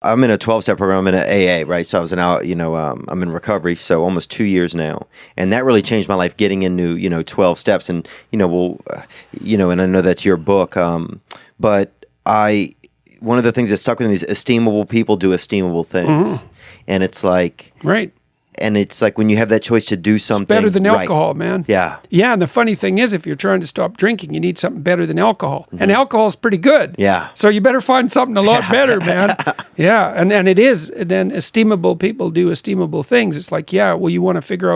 I'm in a 12-step program. I'm in an AA, right? So I was I'm in recovery, so almost 2 years now. And that really changed my life, getting into, 12 steps. And, and I know that's your book. But one of the things that stuck with me is esteemable people do esteemable things. And it's like... Right. And it's like when you have that choice to do something... It's better than alcohol, man. Yeah. Yeah, and the funny thing is, if you're trying to stop drinking, you need something better than alcohol. And alcohol's pretty good. Yeah. So you better find something a lot better, man. Yeah, and it is. And then esteemable people do esteemable things. It's like, well, you want to figure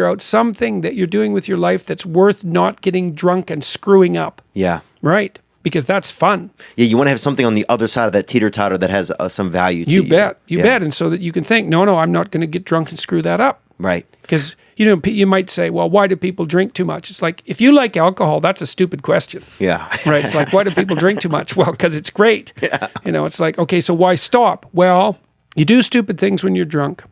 out something that you're doing with your life that's worth not getting drunk and screwing up. Yeah. Right? Because that's fun. Yeah, you want to have something on the other side of that teeter-totter that has some value to you. You bet. And so that you can think, no, I'm not going to get drunk and screw that up. Right. Because, you might say, well, why do people drink too much? It's like, if you like alcohol, that's a stupid question. Yeah. Right? It's like, why do people drink too much? Well, because it's great. Yeah. It's like, okay, so why stop? Well, you do stupid things when you're drunk.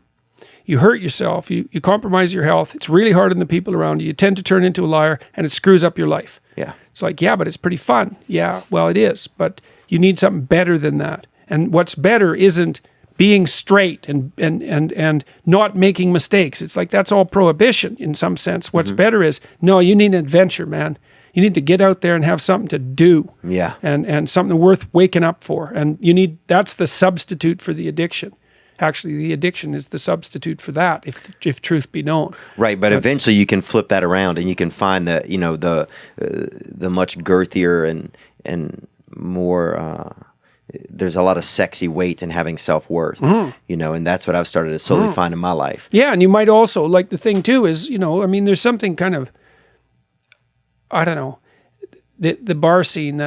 You hurt yourself. You compromise your health. It's really hard on the people around you. You tend to turn into a liar, and it screws up your life. Yeah. It's like, but it's pretty fun. Yeah, well, it is. But you need something better than that. And what's better isn't being straight and not making mistakes. It's like that's all prohibition in some sense. What's better is, no, you need an adventure, man. You need to get out there and have something to do. Yeah. And something worth waking up for. And that's the substitute for the addiction. Actually, the addiction is the substitute for that, if truth be known. Right, but eventually you can flip that around, and you can find the much girthier and more. There's a lot of sexy weight in having self-worth, and that's what I've started to slowly find in my life. Yeah, and you might also, like, the thing too is, there's something kind of, I don't know, the bar scene,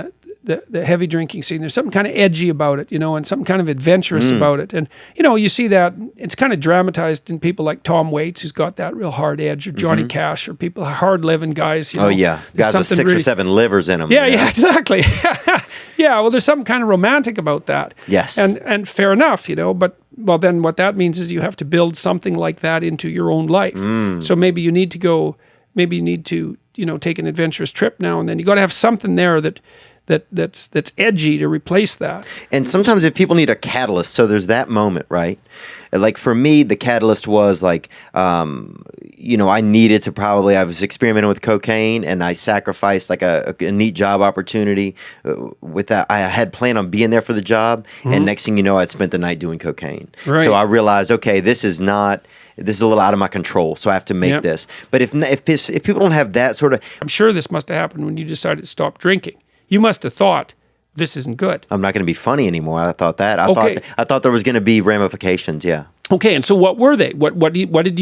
the heavy drinking scene, there's something kind of edgy about it, and something kind of adventurous about it. And, you see that it's kind of dramatized in people like Tom Waits, who's got that real hard edge, or Johnny Cash, or people, hard living guys. Oh, yeah. Guys with 6 or 7 livers in them. Yeah, exactly. Yeah, well, there's something kind of romantic about that. Yes. And fair enough, but, well, then what that means is you have to build something like that into your own life. So maybe you need to take an adventurous trip now and then. You got to have something there that's edgy to replace that. And sometimes if people need a catalyst, so there's that moment, right? Like for me, the catalyst was like, I was experimenting with cocaine, and I sacrificed like a neat job opportunity with that. I had planned on being there for the job, and next thing you know, I'd spent the night doing cocaine. Right. So I realized, okay, this is a little out of my control, so I have to make this. But if people don't have that sort of... I'm sure this must have happened when you decided to stop drinking. You must have thought, this isn't good. I'm not going to be funny anymore. I thought that. I thought there was going to be ramifications, yeah. Okay, and so what were they? What did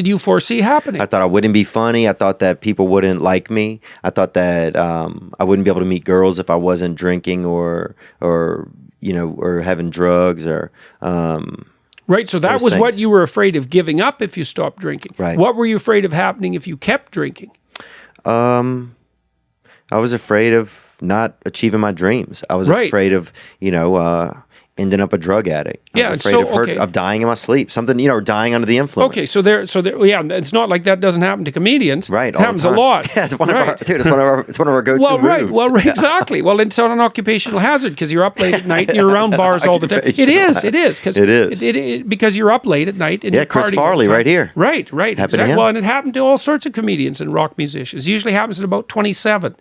you foresee happening? I thought I wouldn't be funny. I thought that people wouldn't like me. I thought that I wouldn't be able to meet girls if I wasn't drinking or having drugs or... Right, so that was what you were afraid of giving up if you stopped drinking. Right. What were you afraid of happening if you kept drinking? I was afraid of not achieving my dreams. I was afraid of, ending up a drug addict. I was afraid of dying in my sleep. Something, dying under the influence. Okay, so it's not like that doesn't happen to comedians. Right, it happens a lot. Yeah, it's one of our go-to moves. Right. Well, exactly. Well, it's not an occupational hazard because you're up late at night and you're around bars all the time. It is because you're up late at night and you're Chris partying Farley right here. Right. Exactly. Well, and it happened to all sorts of comedians and rock musicians. It usually happens at about 27.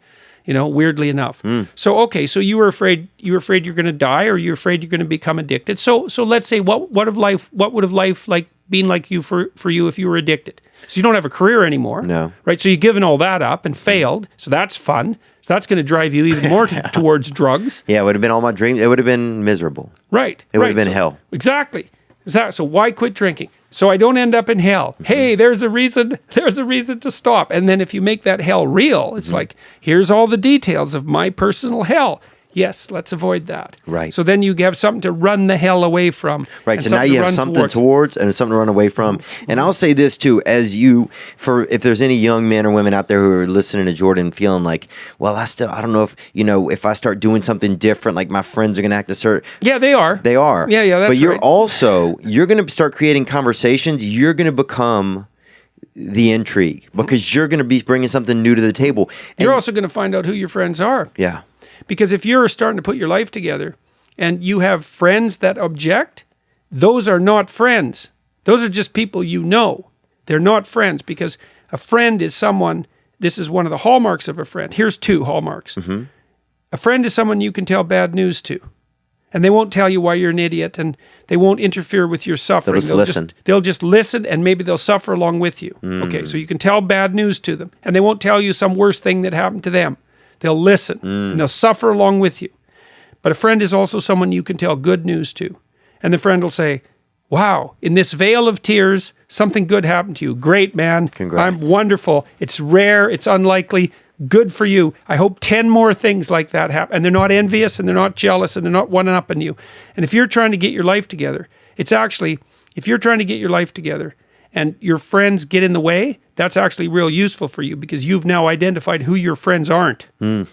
Weirdly enough. So you were afraid you're going to die, or you're afraid you're going to become addicted. So let's say what would have life like been like you for you if you were addicted? So you don't have a career anymore. No. Right? So you've given all that up and failed. So that's fun. So that's going to drive you even more towards drugs. Yeah, it would have been all my dreams. It would have been miserable. Right. It would have been hell. Exactly. So why quit drinking? So I don't end up in hell. Hey, there's a reason to stop. And then if you make that hell real, it's like, here's all the details of my personal hell. Yes, let's avoid that. Right. So then you have something to run the hell away from. Right. So now you have something towards and something to run away from. And I'll say this too, if there's any young men or women out there who are listening to Jordan feeling like, well, I don't know if I start doing something different, like my friends are going to act a certain... Yeah, they are. They are. Yeah, that's But you're going to start creating conversations. You're going to become the intrigue because you're going to be bringing something new to the table. You're also going to find out who your friends are. Yeah. Because if you're starting to put your life together and you have friends that object, those are not friends. Those are just people you know. They're not friends, because a friend is someone, this is one of the hallmarks of a friend. Here's 2 hallmarks. A friend is someone you can tell bad news to, and they won't tell you why you're an idiot, and they won't interfere with your suffering. They'll just listen, and maybe they'll suffer along with you. Okay, so you can tell bad news to them, and they won't tell you some worse thing that happened to them. They'll listen, and they'll suffer along with you. But a friend is also someone you can tell good news to, and the friend will say, wow, in this veil of tears, something good happened to you. Great, man. Congrats. I'm wonderful. It's rare. It's unlikely. Good for you. I hope 10 more things like that happen. And they're not envious, and they're not jealous, and they're not one-upping you. And if you're trying to get your life together, it's actually, if you're trying to get your life together and your friends get in the way, that's actually real useful for you, because you've now identified who your friends aren't. And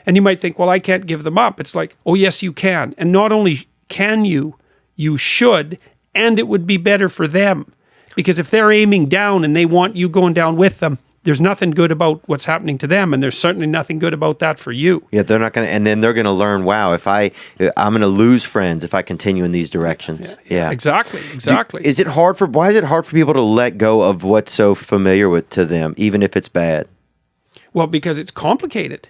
you might think, well, I can't give them up. It's like, oh, yes, you can. And not only can you should, and it would be better for them. Because if they're aiming down and they want you going down with them, there's nothing good about what's happening to them, and there's certainly nothing good about that for you. Yeah, they're not going to, and then they're going to learn, wow, I'm going to lose friends if I continue in these directions. Yeah. Exactly. Why is it hard for people to let go of what's so familiar to them, even if it's bad? Well, because it's complicated.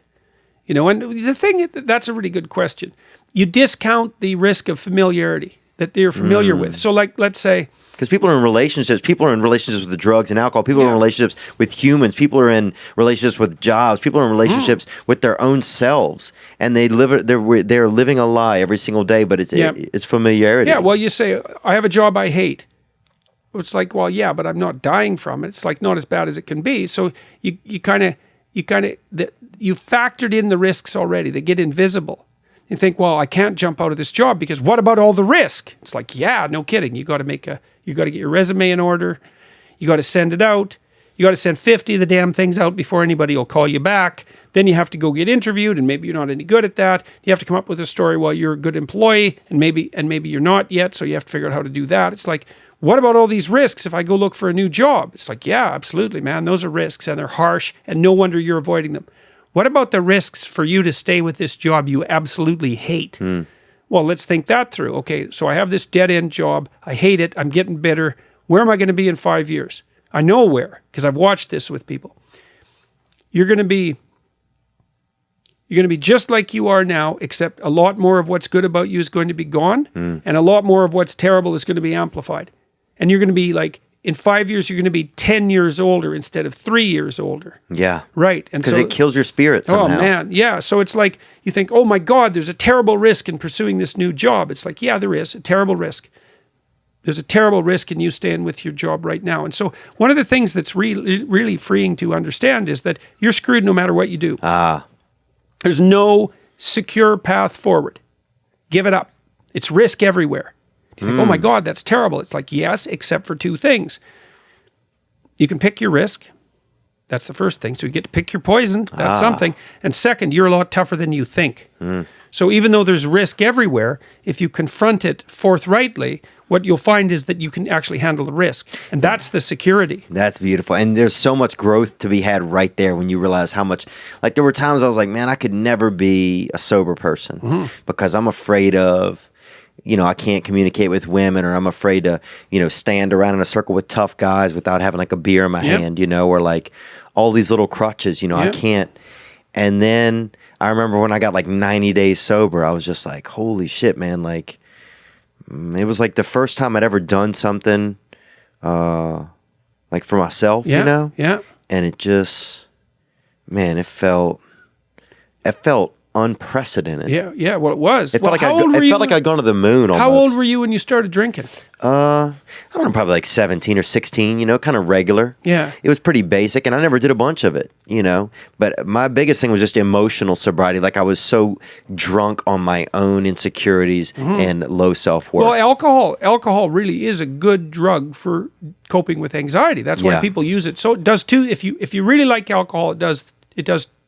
And the thing, that's a really good question. You discount the risk of familiarity that they're familiar with. So like, let's say, because people are in relationships with the drugs and alcohol, people are in relationships with humans, people are in relationships with jobs, people are in relationships with their own selves, and they're living a lie every single day, but it's familiarity. Yeah, well, you say, I have a job I hate. It's like, well, yeah, but I'm not dying from it. It's like not as bad as it can be. So you factored in the risks already. They get invisible. You think, well, I can't jump out of this job because what about all the risk? It's like, yeah, no kidding. You got to get your resume in order. You got to send it out. You got to send 50 of the damn things out before anybody will call you back. Then you have to go get interviewed, and maybe you're not any good at that. You have to come up with a story while you're a good employee, and maybe you're not yet, so you have to figure out how to do that. It's like, what about all these risks if I go look for a new job? It's like, yeah, absolutely, man. Those are risks, and they're harsh, and no wonder you're avoiding them. What about the risks for you to stay with this job you absolutely hate? Well, let's think that through. Okay, so I have this dead-end job. I hate it. I'm getting bitter. Where am I going to be in 5 years? I know where, because I've watched this with people. You're going to be just like you are now, except a lot more of what's good about you is going to be gone, and a lot more of what's terrible is going to be amplified. And you're going to be like, in 5 years, you're going to be 10 years older instead of 3 years older. Yeah. Right. And because it kills your spirit somehow. Oh, man. Yeah. So it's like, you think, oh my God, there's a terrible risk in pursuing this new job. It's like, yeah, there is a terrible risk. There's a terrible risk in you staying with your job right now. And so one of the things that's really, really freeing to understand is that you're screwed no matter what you do. There's no secure path forward. Give it up. It's risk everywhere. You think, oh my God, that's terrible. It's like, yes, except for 2 things. You can pick your risk. That's the first thing. So you get to pick your poison. That's something. And second, you're a lot tougher than you think. So even though there's risk everywhere, if you confront it forthrightly, what you'll find is that you can actually handle the risk. And that's the security. That's beautiful. And there's so much growth to be had right there when you realize how much, like there were times I was like, man, I could never be a sober person because I'm afraid of, I can't communicate with women, or I'm afraid to, stand around in a circle with tough guys without having like a beer in my hand, or like all these little crutches, I can't. And then I remember when I got like 90 days sober, I was just like, holy shit, man. Like it was like the first time I'd ever done something, like for myself, Yeah. And it just, man, it felt unprecedented. Yeah. Well, it was. It felt like I'd gone to the moon almost. How old were you when you started drinking? I don't know, probably like 17 or 16, kind of regular. Yeah. It was pretty basic, and I never did a bunch of it, But my biggest thing was just emotional sobriety. Like I was so drunk on my own insecurities and low self-worth. Well, alcohol really is a good drug for coping with anxiety. That's why people use it. So it does too. If you really like alcohol, it does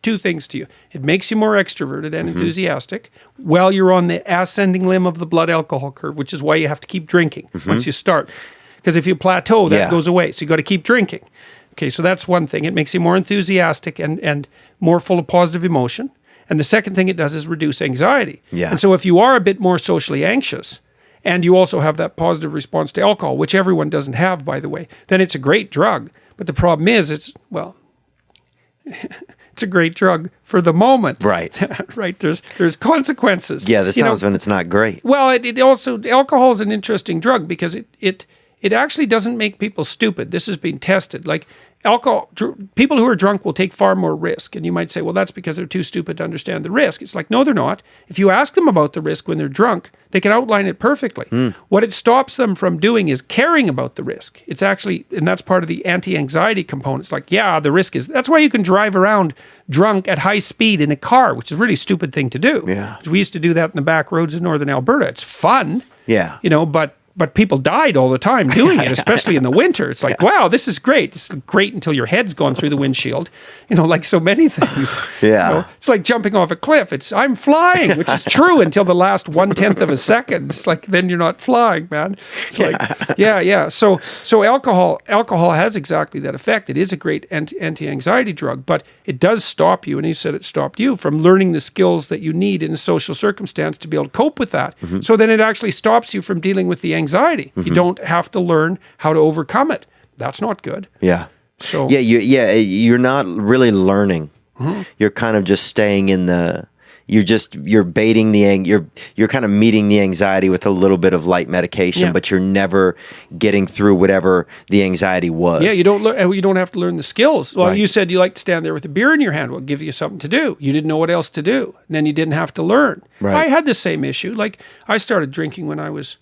2 things to you. It makes you more extroverted and enthusiastic while you're on the ascending limb of the blood alcohol curve, which is why you have to keep drinking once you start. Because if you plateau, that goes away. So you got to keep drinking. Okay, so that's one thing. It makes you more enthusiastic and more full of positive emotion. And the second thing it does is reduce anxiety. Yeah. And so if you are a bit more socially anxious, and you also have that positive response to alcohol, which everyone doesn't have, by the way, then it's a great drug. But the problem is it's a great drug for the moment. Right. Right. There's consequences. Yeah, the sounds when it's not great. Well, it also, alcohol is an interesting drug because it actually doesn't make people stupid. This has been tested. Like alcohol, people who are drunk will take far more risk. And you might say, well, that's because they're too stupid to understand the risk. It's like, no, they're not. If you ask them about the risk when they're drunk, they can outline it perfectly. What it stops them from doing is caring about the risk. It's actually, and that's part of the anti-anxiety component. It's like, yeah, the risk is, that's why you can drive around drunk at high speed in a car, which is a really stupid thing to do. Yeah. We used to do that in the back roads of northern Alberta. It's fun. Yeah. But people died all the time doing it, especially in the winter. It's like, wow, this is great. It's great until your head's gone through the windshield, like so many things. Yeah. It's like jumping off a cliff. I'm flying, which is true until the last 1/10 of a second. It's like, then you're not flying, man. It's like, yeah. So alcohol has exactly that effect. It is a great anti-anxiety drug, but it does stop you, and you said it stopped you from learning the skills that you need in a social circumstance to be able to cope with that. So then it actually stops you from dealing with the anxiety. You don't have to learn how to overcome it. That's not good. Yeah. So you're not really learning. You're kind of just staying in the. You're baiting you're kind of meeting the anxiety with a little bit of light medication, but you're never getting through whatever the anxiety was. Yeah, you don't have to learn the skills. Well, Right. you said you like to stand there with a beer in your hand. Well, it gives you something to do. You didn't know what else to do. And then you didn't have to learn. Right. I had the same issue. Like I started drinking when I was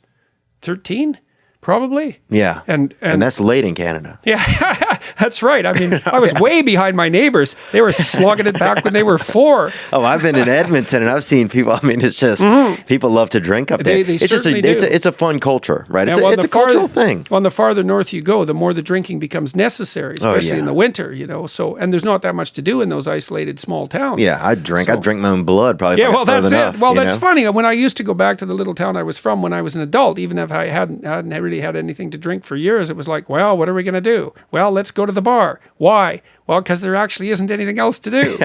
13, probably. Yeah. And that's late in Canada. yeah, that's right. I mean, I was way behind my neighbors. They were slugging it back when they were 4. Oh, I've been in Edmonton and I've seen people. I mean, it's just people love to drink up there. They It's just certainly do. it's a fun culture, right? And It's a cultural thing. On the farther north you go, the more the drinking becomes necessary, especially yeah. in the winter, So, and there's not that much to do in those isolated small towns. Yeah, I'd drink my own blood probably. Yeah, if I well, got that's further it. enough, Well, that's funny. When I used to go back to the little town I was from when I was an adult, even if I hadn't really had anything to drink for years, it was like, well, what are we going to do? Well, let's go to the bar. Why? Well, because there actually isn't anything else to do.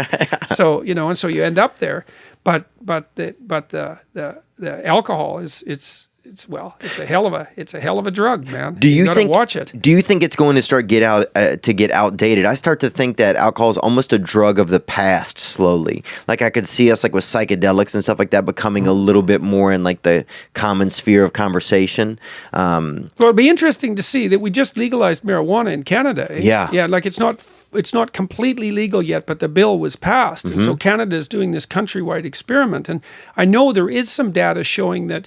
So, and so you end up there. But the alcohol it's a hell of a drug, man. You gotta watch it. Do you think it's going to start get outdated? I start to think that alcohol is almost a drug of the past slowly. Like I could see us like with psychedelics and stuff like that becoming a little bit more in like the common sphere of conversation. Well, it'd be interesting to see that we just legalized marijuana in Canada. Yeah. Like it's not completely legal yet, but the bill was passed. And so Canada is doing this countrywide experiment. And I know there is some data showing that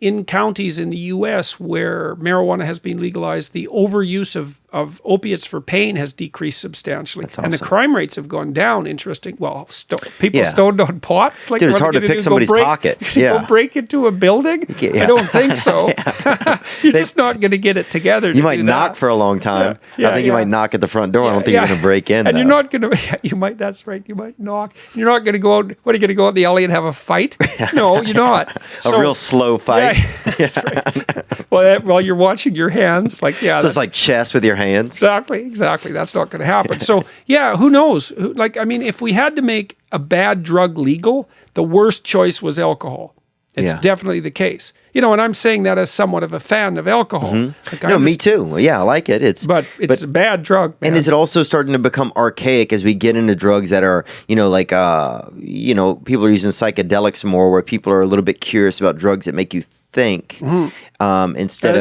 in counties in the U.S. where marijuana has been legalized, the overuse of opiates for pain has decreased substantially. That's awesome. And the crime rates have gone down, interesting. Well, people stoned on pot? Like, dude, it's hard to pick somebody's pocket. Go break into a building? Yeah. I don't think so. You're just not going to get it together. You might knock for a long time. I think you might knock at the front door. I don't think you're going to break in. And you're not going to, you might, that's right, you might knock. You're not going to go out, what are you going to go out in the alley and have a fight? No, you're not. A real slow fight. That's right. Well, you're watching your hands. So it's like chess with your hands. Exactly. That's not going to happen. So, who knows? If we had to make a bad drug legal, the worst choice was alcohol. It's definitely the case. And I'm saying that as somewhat of a fan of alcohol. Me too. Yeah, I like it. But it's a bad drug, man. And is it also starting to become archaic as we get into drugs that are, people are using psychedelics more, where people are a little bit curious about drugs that make you think instead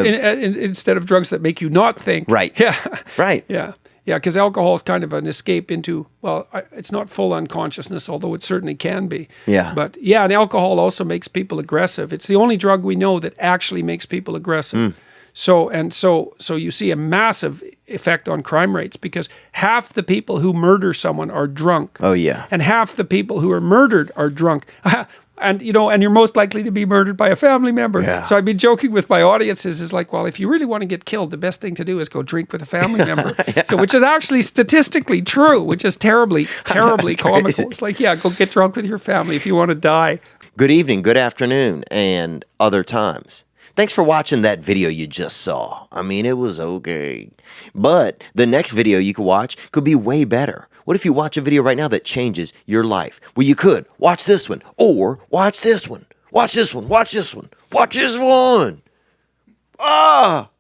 of drugs that make you not think. Right. Yeah. Right. Yeah. Yeah, because alcohol is kind of an escape into, it's not full unconsciousness, although it certainly can be. Yeah. But and alcohol also makes people aggressive. It's the only drug we know that actually makes people aggressive. So you see a massive effect on crime rates because half the people who murder someone are drunk. Oh, yeah. And half the people who are murdered are drunk. And you're most likely to be murdered by a family member. Yeah. So I've been joking with my audiences is like, well, if you really want to get killed, the best thing to do is go drink with a family member. So which is actually statistically true, which is terribly comical. It's like, go get drunk with your family if you want to die. Good evening, good afternoon, and other times. Thanks for watching that video you just saw. I mean, it was okay. But the next video you could watch could be way better. What if you watch a video right now that changes your life? Well, you could watch this one, or watch this one. Watch this one, watch this one, watch this one. Ah!